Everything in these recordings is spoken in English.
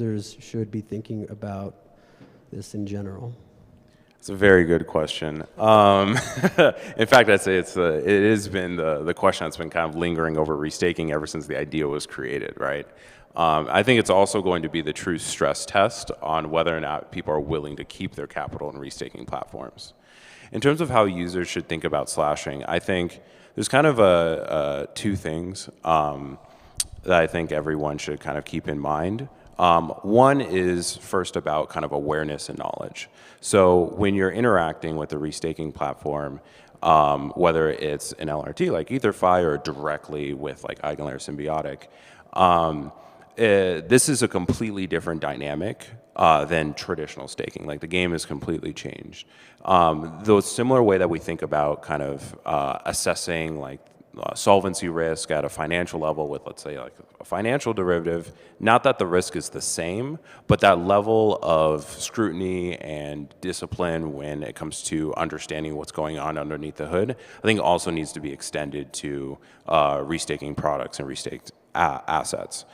users should be thinking about this in general? It's a very good question. In fact, I'd say it has been the question that's been kind of lingering over restaking ever since the idea was created, right? I think it's also going to be the true stress test on whether or not people are willing to keep their capital in restaking platforms. In terms of how users should think about slashing, I think there's kind of two things that I think everyone should kind of keep in mind. One is first about kind of awareness and knowledge. So when you're interacting with the restaking platform, whether it's an LRT like EtherFi or directly with like Eigenlayer Symbiotic, this is a completely different dynamic than traditional staking. Like the game has completely changed. The similar way that we think about kind of assessing like solvency risk at a financial level with, let's say, like a financial derivative, not that the risk is the same, but that level of scrutiny and discipline when it comes to understanding what's going on underneath the hood, I think also needs to be extended to restaking products and restaked assets.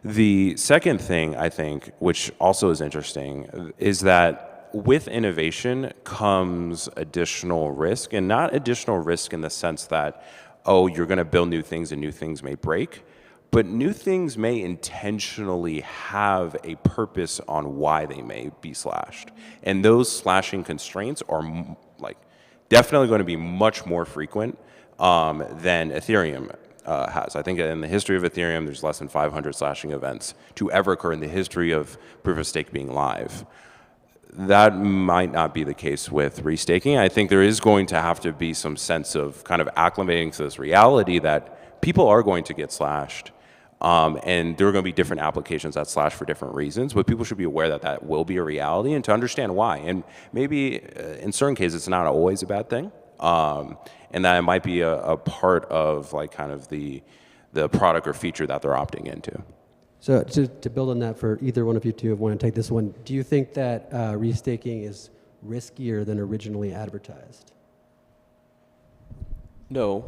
The second thing, I think, which also is interesting, is that with innovation comes additional risk, and not additional risk in the sense that, oh, you're going to build new things and new things may break, but new things may intentionally have a purpose on why they may be slashed. And those slashing constraints are like definitely going to be much more frequent than Ethereum has. I think in the history of Ethereum, there's less than 500 slashing events to ever occur in the history of proof of stake being live. That might not be the case with restaking. I think there is going to have to be some sense of kind of acclimating to this reality that people are going to get slashed. And there are going to be different applications that slash for different reasons, but people should be aware that that will be a reality and to understand why. And maybe in certain cases, it's not always a bad thing. And that it might be a part of like kind of the product or feature that they're opting into. So to build on that for either one of you two who want to take this one, do you think that restaking is riskier than originally advertised? No.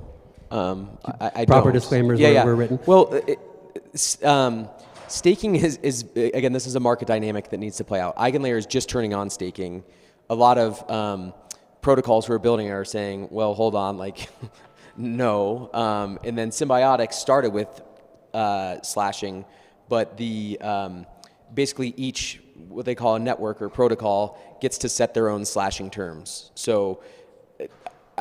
I Proper don't. disclaimers were written? Well, staking is, again, this is a market dynamic that needs to play out. Eigenlayer is just turning on staking. A lot of protocols who are building it are saying, well, hold on, like, no. And then Symbiotic started with slashing, but the basically each, what they call a network or protocol, gets to set their own slashing terms. So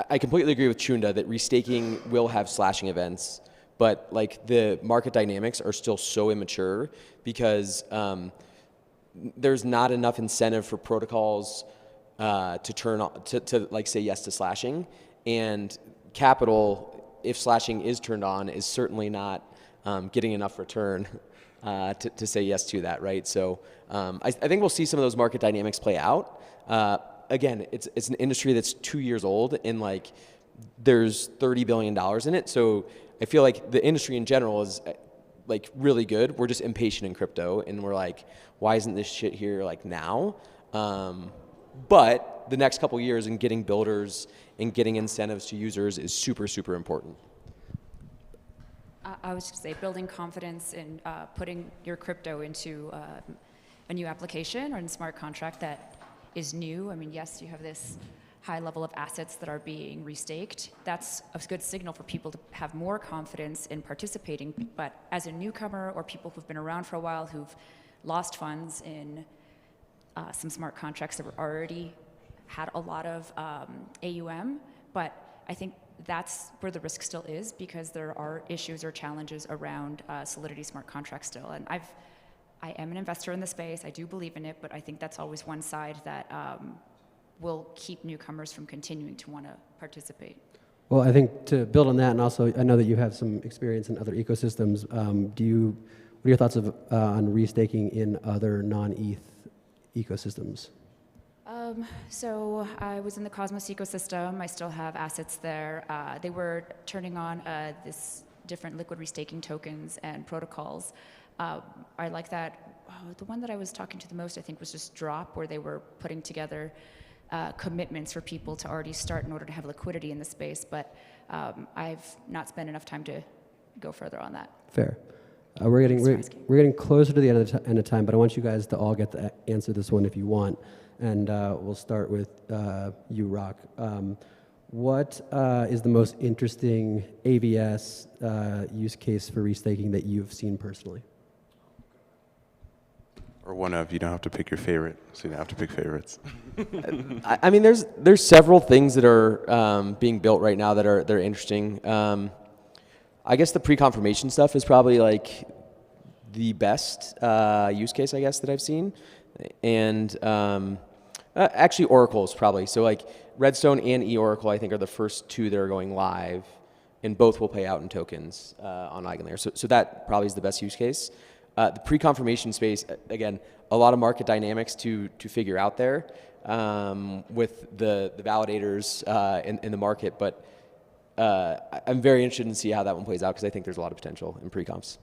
I completely agree with Chunda that restaking will have slashing events, but like the market dynamics are still so immature because there's not enough incentive for protocols to turn on, to like say yes to slashing, and capital, if slashing is turned on, is certainly not getting enough return to say yes to that, right? So I think we'll see some of those market dynamics play out. Again, it's an industry that's 2 years old, and like there's $30 billion in it. So I feel like the industry in general is like really good. We're just impatient in crypto, and we're like, why isn't this shit here like now? But the next couple years in getting builders and getting incentives to users is super, super important. I was going to say, building confidence in putting your crypto into a new application or in a smart contract that is new. I mean, yes, you have this high level of assets that are being restaked. That's a good signal for people to have more confidence in participating. But as a newcomer or people who've been around for a while who've lost funds in some smart contracts that were already had a lot of AUM, but I think that's where the risk still is, because there are issues or challenges around Solidity smart contracts still. And I am an investor in the space. I do believe in it, but I think that's always one side that will keep newcomers from continuing to want to participate. Well, I think to build on that, and also I know that you have some experience in other ecosystems. What are your thoughts on restaking in other non-ETH ecosystems? So I was in the Cosmos ecosystem. I still have assets there. They were turning on this different liquid restaking tokens and protocols. I like that. The one that I was talking to the most, I think, was just Drop, where they were putting together commitments for people to already start in order to have liquidity in the space. But I've not spent enough time to go further on that. Fair. We're getting closer to the end of time, but I want you guys to all get to answer this one if you want. And we'll start with you, Rock. What is the most interesting AVS use case for restaking that you've seen personally? Or one of, you don't have to pick your favorite, so you don't have to pick favorites. I mean, there's several things that are being built right now that are interesting. I guess the pre-confirmation stuff is probably like the best use case, I guess, that I've seen. And actually Oracle's probably. So like Redstone and eOracle, I think, are the first two that are going live, and both will pay out in tokens on EigenLayer. So that probably is the best use case. The pre-confirmation space, again, a lot of market dynamics to figure out there with the validators in the market, but I'm very interested to see how that one plays out because I think there's a lot of potential in pre-confs.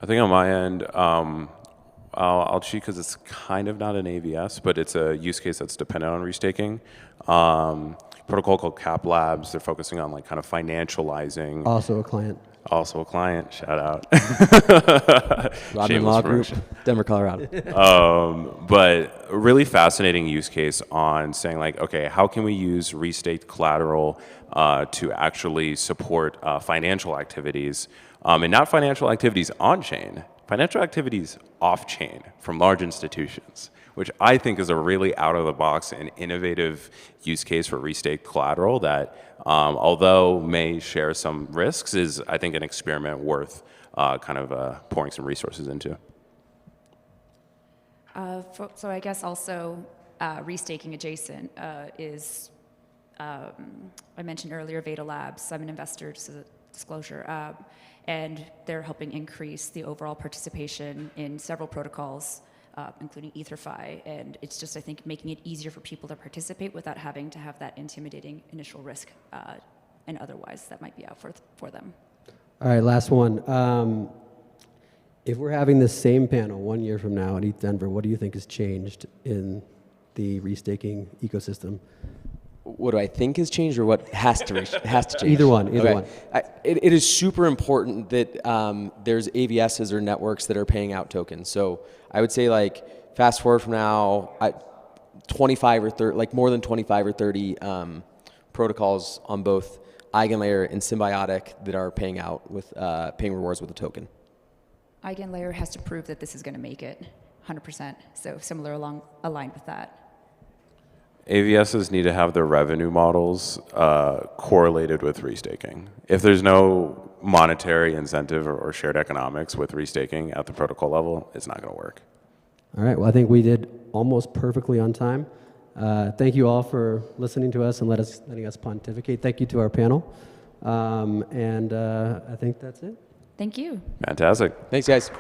I think on my end, I'll cheat because it's kind of not an AVS, but it's a use case that's dependent on restaking. Protocol called Cap Labs. They're focusing on like kind of financializing. Also a client. Also a client. Shout out. Rodman Law Group, Denver, Colorado. But a really fascinating use case on saying like, okay, how can we use restaked collateral to actually support financial activities, and not financial activities on chain. Financial activities off-chain from large institutions, which I think is a really out-of-the-box and innovative use case for restaked collateral that, although may share some risks, is, I think, an experiment worth pouring some resources into. So I guess also restaking adjacent is, I mentioned earlier, Veda Labs. I'm an investor, just as a disclosure. And they're helping increase the overall participation in several protocols, including EtherFi. And it's just, I think, making it easier for people to participate without having to have that intimidating initial risk and otherwise that might be out for them. All right, last one. If we're having the same panel 1 year from now at ETHDenver, what do you think has changed in the restaking ecosystem? What do I think has changed, or what has to change? Either one. It is super important that there's AVSs or networks that are paying out tokens. So I would say, like, fast forward from now, 25 or 30, like more than 25 or 30 protocols on both EigenLayer and Symbiotic that are paying out with paying rewards with a token. EigenLayer has to prove that this is going to make it 100%. So aligned with that. AVSs need to have their revenue models correlated with restaking. If there's no monetary incentive or shared economics with restaking at the protocol level, it's not going to work. All right. Well, I think we did almost perfectly on time. Thank you all for listening to us and letting us pontificate. Thank you to our panel. And I think that's it. Thank you. Fantastic. Thanks, guys.